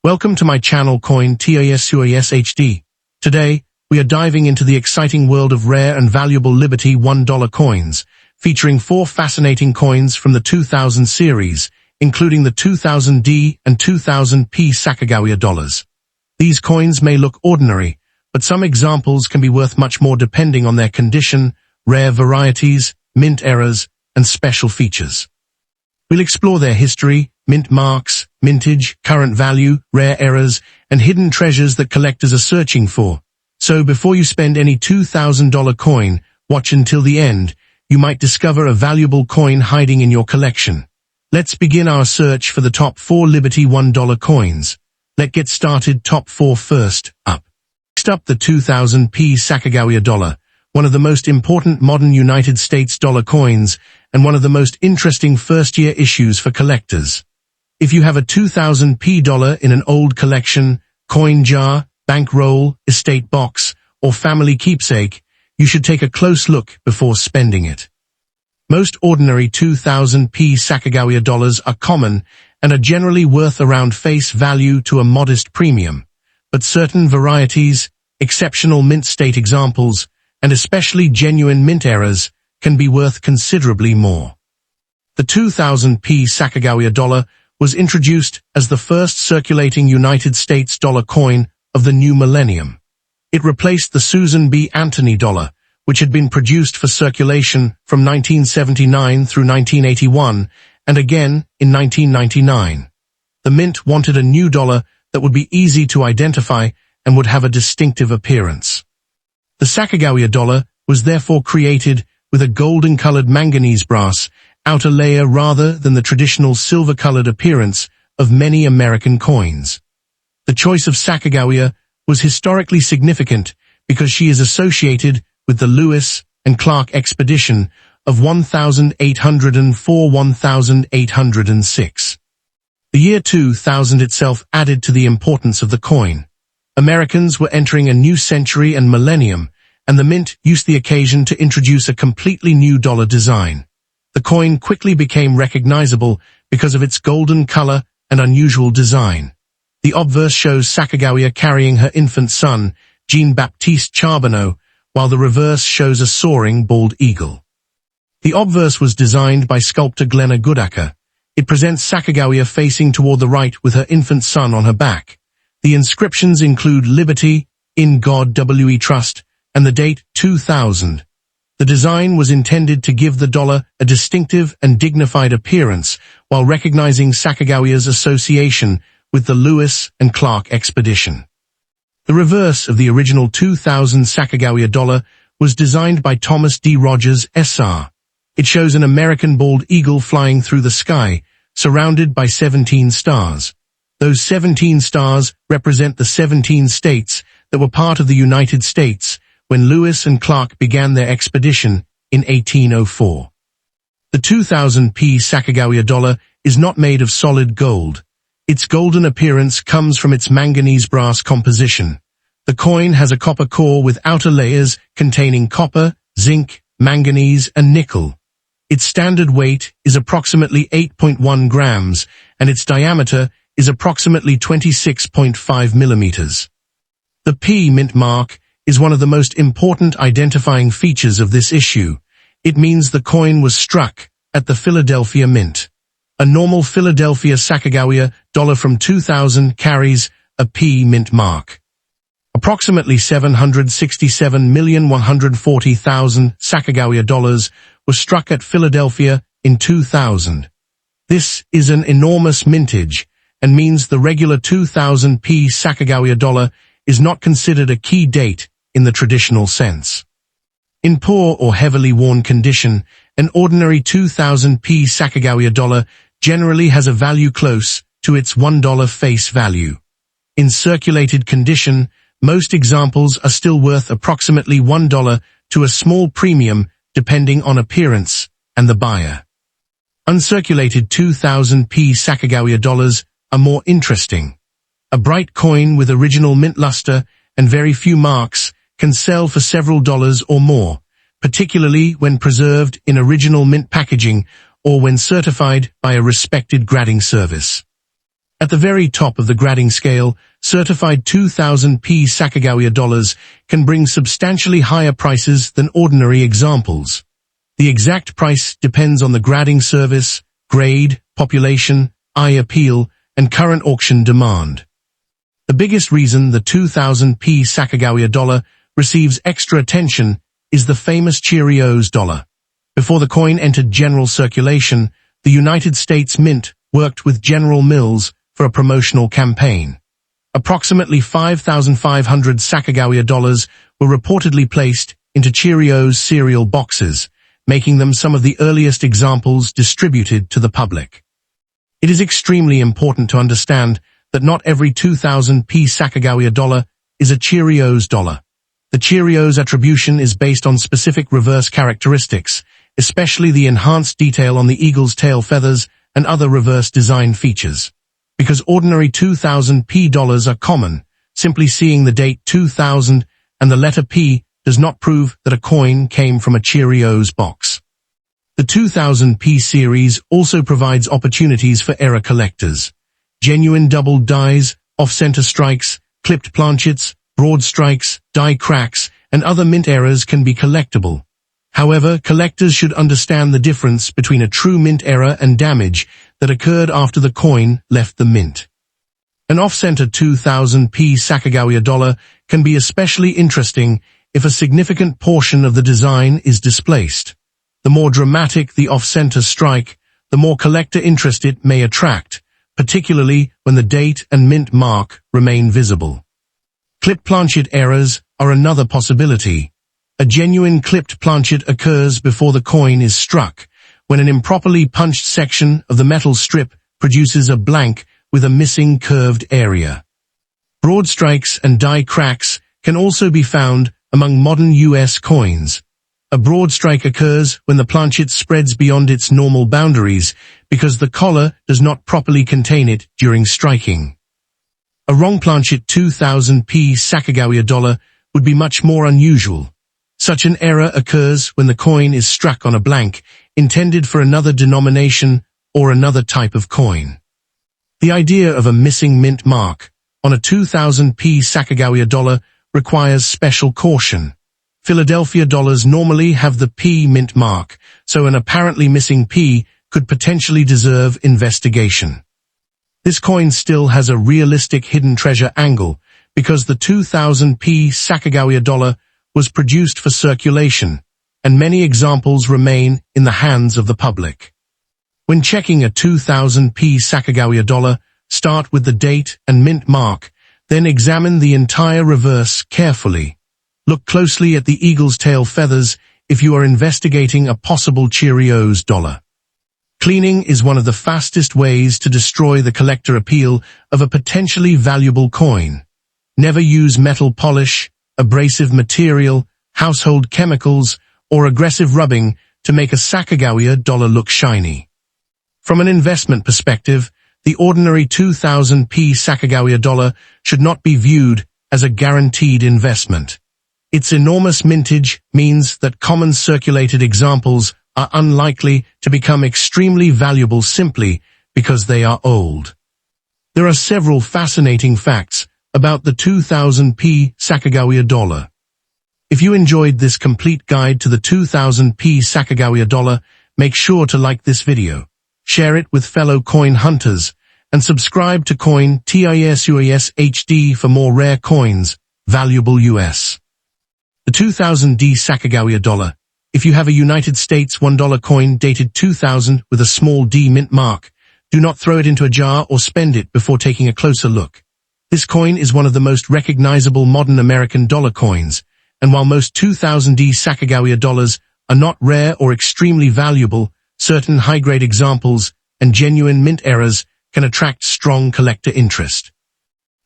Welcome to my channel CoinTOS HD. Today, we are diving into the exciting world of rare and valuable Liberty $1 coins, featuring 4 fascinating coins from the 2000 series, including the 2000D and 2000P Sacagawea dollars. These coins may look ordinary, but some examples can be worth much more depending on their condition, rare varieties, mint errors, and special features. We'll explore their history, mint marks, mintage, current value, rare errors, and hidden treasures that collectors are searching for. So before you spend any $2,000 coin, watch until the end. You might discover a valuable coin hiding in your collection. Let's begin our search for the top 4 Liberty $1 coins. Let's get started. Top 4 first up. Next up, the 2000P Sacagawea dollar, one of the most important modern United States dollar coins and one of the most interesting first-year issues for collectors. If you have a 2000P dollar in an old collection, coin jar, bankroll, estate box, or family keepsake, you should take a close look before spending it. Most ordinary 2000P Sacagawea dollars are common and are generally worth around face value to a modest premium, but certain varieties, exceptional mint state examples, and especially genuine mint errors can be worth considerably more. The 2000P Sacagawea dollar was introduced as the first circulating United States dollar coin of the new millennium. It replaced the Susan B. Anthony dollar, which had been produced for circulation from 1979 through 1981 and again in 1999. The mint wanted a new dollar that would be easy to identify and would have a distinctive appearance. The Sacagawea dollar was therefore created with a golden-colored manganese brass outer layer rather than the traditional silver-colored appearance of many American coins. The choice of Sacagawea was historically significant because she is associated with the Lewis and Clark expedition of 1804–1806. The year 2000 itself added to the importance of the coin. Americans were entering a new century and millennium, and the mint used the occasion to introduce a completely new dollar design. The coin quickly became recognizable because of its golden color and unusual design. The obverse shows Sacagawea carrying her infant son, Jean-Baptiste Charbonneau, while the reverse shows a soaring bald eagle. The obverse was designed by sculptor Glenna Goodacre. It presents Sacagawea facing toward the right with her infant son on her back. The inscriptions include Liberty, In God We Trust, and the date 2000. The design was intended to give the dollar a distinctive and dignified appearance while recognizing Sacagawea's association with the Lewis and Clark expedition. The reverse of the original 2000 Sacagawea dollar was designed by Thomas D. Rogers, SR. It shows an American bald eagle flying through the sky, surrounded by 17 stars. Those 17 stars represent the 17 states that were part of the United States when Lewis and Clark began their expedition in 1804. The 2000P Sacagawea dollar is not made of solid gold. Its golden appearance comes from its manganese brass composition. The coin has a copper core with outer layers containing copper, zinc, manganese, and nickel. Its standard weight is approximately 8.1 grams, and its diameter is approximately 26.5 millimeters. The P mint mark is one of the most important identifying features of this issue. It means the coin was struck at the Philadelphia Mint. A normal Philadelphia Sacagawea dollar from 2000 carries a P mint mark. Approximately 767,140,000 Sacagawea dollars were struck at Philadelphia in 2000. This is an enormous mintage and means the regular 2000P Sacagawea dollar is not considered a key date in the traditional sense. In poor or heavily worn condition, an ordinary 2000P Sacagawea dollar generally has a value close to its $1 face value. In circulated condition, most examples are still worth approximately $1 to a small premium depending on appearance and the buyer. Uncirculated 2000P Sacagawea dollars are more interesting. A bright coin with original mint luster and very few marks can sell for several dollars or more, particularly when preserved in original mint packaging or when certified by a respected grading service. At the very top of the grading scale, certified 2000p Sacagawea dollars can bring substantially higher prices than ordinary examples. The exact price depends on the grading service, grade, population, eye appeal, and current auction demand. The biggest reason the 2000p Sacagawea dollar receives extra attention is the famous Cheerios dollar. Before the coin entered general circulation, the United States Mint worked with General Mills for a promotional campaign. Approximately 5,500 Sacagawea dollars were reportedly placed into Cheerios cereal boxes, making them some of the earliest examples distributed to the public. It is extremely important to understand that not every 2000p Sacagawea dollar is a Cheerios dollar. The Cheerios attribution is based on specific reverse characteristics, especially the enhanced detail on the eagle's tail feathers and other reverse design features. Because ordinary 2000p dollars are common, simply seeing the date 2000 and the letter P does not prove that a coin came from a Cheerios box. The 2000p series also provides opportunities for error collectors. Genuine double dies, off-center strikes, clipped planchets, broad strikes, die cracks, and other mint errors can be collectible. However, collectors should understand the difference between a true mint error and damage that occurred after the coin left the mint. An off-center 2000p Sacagawea dollar can be especially interesting if a significant portion of the design is displaced. The more dramatic the off-center strike, the more collector interest it may attract, particularly when the date and mint mark remain visible. Clipped planchet errors are another possibility. A genuine clipped planchet occurs before the coin is struck, when an improperly punched section of the metal strip produces a blank with a missing curved area. Broad strikes and die cracks can also be found among modern U.S. coins. A broad strike occurs when the planchet spreads beyond its normal boundaries because the collar does not properly contain it during striking. A wrong planchet 2000p Sacagawea dollar would be much more unusual. Such an error occurs when the coin is struck on a blank intended for another denomination or another type of coin. The idea of a missing mint mark on a 2000p Sacagawea dollar requires special caution. Philadelphia dollars normally have the P mint mark, so an apparently missing P could potentially deserve investigation. This coin still has a realistic hidden treasure angle because the 2000p Sacagawea dollar was produced for circulation, and many examples remain in the hands of the public. When checking a 2000p Sacagawea dollar, start with the date and mint mark, then examine the entire reverse carefully. Look closely at the eagle's tail feathers if you are investigating a possible Cheerios dollar. Cleaning is one of the fastest ways to destroy the collector appeal of a potentially valuable coin. Never use metal polish, abrasive material, household chemicals, or aggressive rubbing to make a Sacagawea dollar look shiny. From an investment perspective, the ordinary 2000p Sacagawea dollar should not be viewed as a guaranteed investment. Its enormous mintage means that common circulated examples are unlikely to become extremely valuable simply because they are old. There are several fascinating facts about the 2000p Sacagawea dollar. If you enjoyed this complete guide to the 2000p Sacagawea dollar, make sure to like this video, share it with fellow coin hunters, and subscribe to Coin TIS UAS HD for more rare coins, valuable US. The 2000D Sacagawea dollar. If you have a United States $1 coin dated 2000 with a small D mint mark, do not throw it into a jar or spend it before taking a closer look. This coin is one of the most recognizable modern American dollar coins, and while most 2000D Sacagawea dollars are not rare or extremely valuable, certain high-grade examples and genuine mint errors can attract strong collector interest.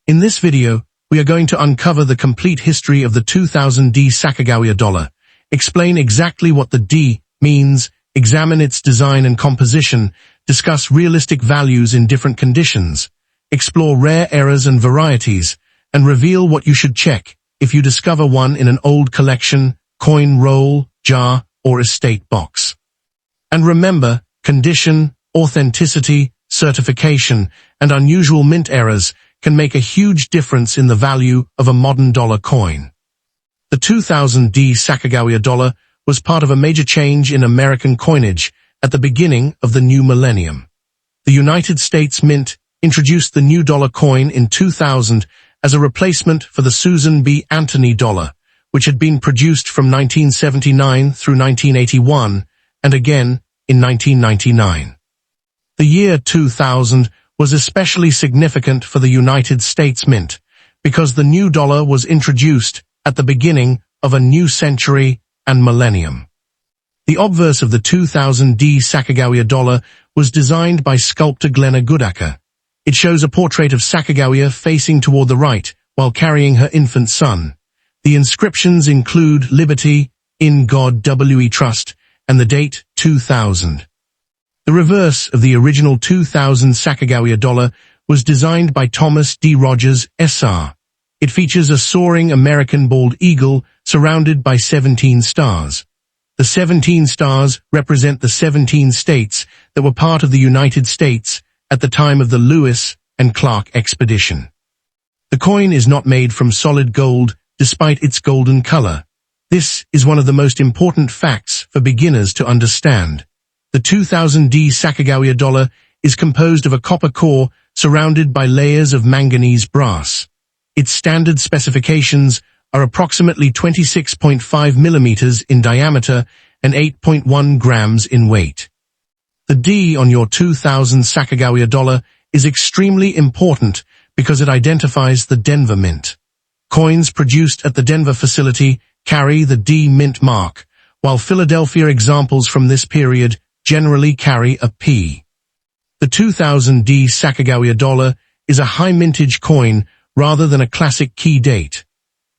In this video, we are going to uncover the complete history of the 2000D Sacagawea dollar, explain exactly what the D means, examine its design and composition, discuss realistic values in different conditions, explore rare errors and varieties, and reveal what you should check if you discover one in an old collection, coin roll, jar, or estate box. And remember, condition, authenticity, certification, and unusual mint errors can make a huge difference in the value of a modern dollar coin. The 2000D Sacagawea dollar was part of a major change in American coinage at the beginning of the new millennium. The United States Mint introduced the new dollar coin in 2000 as a replacement for the Susan B. Anthony dollar, which had been produced from 1979 through 1981 and again in 1999. The year 2000 was especially significant for the United States Mint because the new dollar was introduced at the beginning of a new century and millennium. The obverse of the 2000D Sacagawea dollar was designed by sculptor Glenna Goodacre. It shows a portrait of Sacagawea facing toward the right while carrying her infant son. The inscriptions include Liberty, In God We Trust, and the date 2000. The reverse of the original 2000 Sacagawea dollar was designed by Thomas D. Rogers, SR. It features a soaring American bald eagle surrounded by 17 stars. The 17 stars represent the 17 states that were part of the United States at the time of the Lewis and Clark expedition. The coin is not made from solid gold despite its golden color. This is one of the most important facts for beginners to understand. The 2000D Sacagawea dollar is composed of a copper core surrounded by layers of manganese brass. Its standard specifications are approximately 26.5 millimeters in diameter and 8.1 grams in weight. The D on your 2000 Sacagawea dollar is extremely important because it identifies the Denver Mint. Coins produced at the Denver facility carry the D Mint mark, while Philadelphia examples from this period generally carry a P. The 2000D Sacagawea dollar is a high mintage coin rather than a classic key date.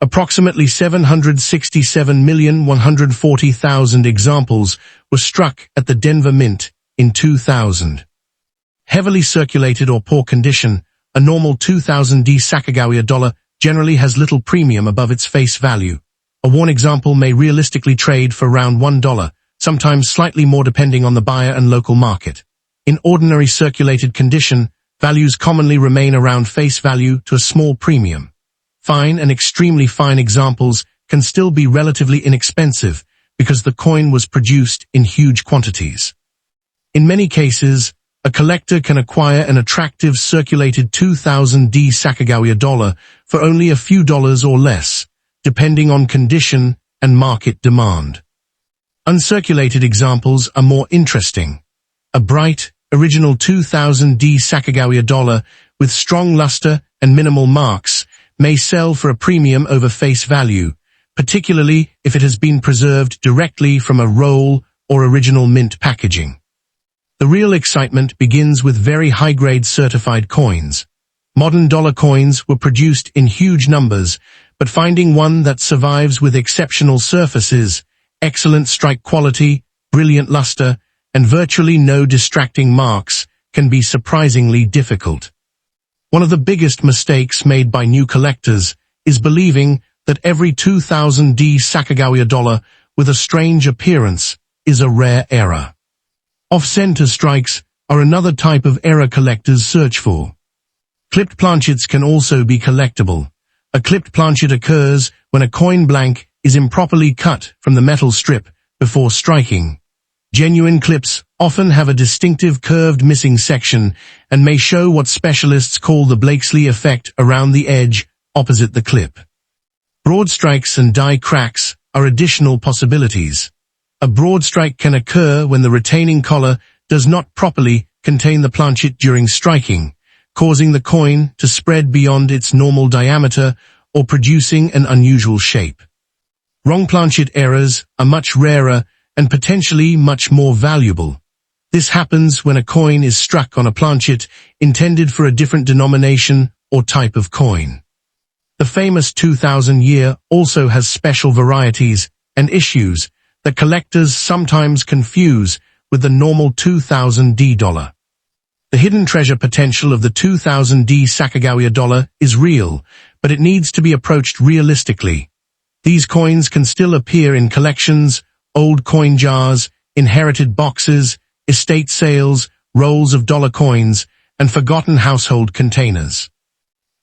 Approximately 767,140,000 examples were struck at the Denver Mint in 2000. Heavily circulated or poor condition, a normal 2000D Sacagawea dollar generally has little premium above its face value. A worn example may realistically trade for around $1, sometimes slightly more depending on the buyer and local market. In ordinary circulated condition, values commonly remain around face value to a small premium. Fine and extremely fine examples can still be relatively inexpensive because the coin was produced in huge quantities. In many cases, a collector can acquire an attractive circulated 2000D Sacagawea dollar for only a few dollars or less, depending on condition and market demand. Uncirculated examples are more interesting. A bright, original 2000D Sacagawea dollar with strong luster and minimal marks may sell for a premium over face value, particularly if it has been preserved directly from a roll or original mint packaging. The real excitement begins with very high-grade certified coins. Modern dollar coins were produced in huge numbers, but finding one that survives with exceptional surfaces, excellent strike quality, brilliant luster, and virtually no distracting marks can be surprisingly difficult. One of the biggest mistakes made by new collectors is believing that every 2000D Sacagawea dollar with a strange appearance is a rare error. Off-center strikes are another type of error collectors search for. Clipped planchets can also be collectible. A clipped planchet occurs when a coin blank is improperly cut from the metal strip before striking. Genuine clips often have a distinctive curved missing section and may show what specialists call the Blakesley effect around the edge opposite the clip. Broad strikes and die cracks are additional possibilities. A broad strike can occur when the retaining collar does not properly contain the planchet during striking, causing the coin to spread beyond its normal diameter or producing an unusual shape. Wrong planchet errors are much rarer and potentially much more valuable. This happens when a coin is struck on a planchet intended for a different denomination or type of coin. The famous 2000 year also has special varieties and issues that collectors sometimes confuse with the normal 2000D dollar. The hidden treasure potential of the 2000D Sacagawea dollar is real, but it needs to be approached realistically. These coins can still appear in collections, old coin jars, inherited boxes, estate sales, rolls of dollar coins, and forgotten household containers.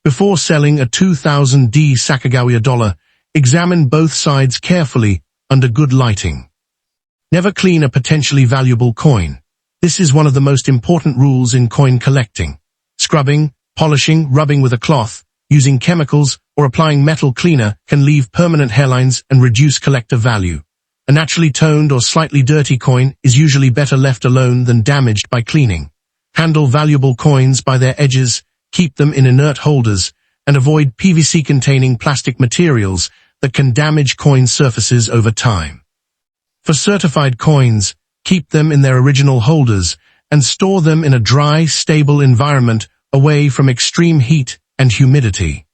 Before selling a 2000D Sacagawea dollar, examine both sides carefully under good lighting. Never clean a potentially valuable coin. This is one of the most important rules in coin collecting. Scrubbing, polishing, rubbing with a cloth, using chemicals, or applying metal cleaner can leave permanent hairlines and reduce collector value. A naturally toned or slightly dirty coin is usually better left alone than damaged by cleaning. Handle valuable coins by their edges, keep them in inert holders, and avoid PVC-containing plastic materials that can damage coin surfaces over time. For certified coins, keep them in their original holders and store them in a dry, stable environment away from extreme heat and humidity.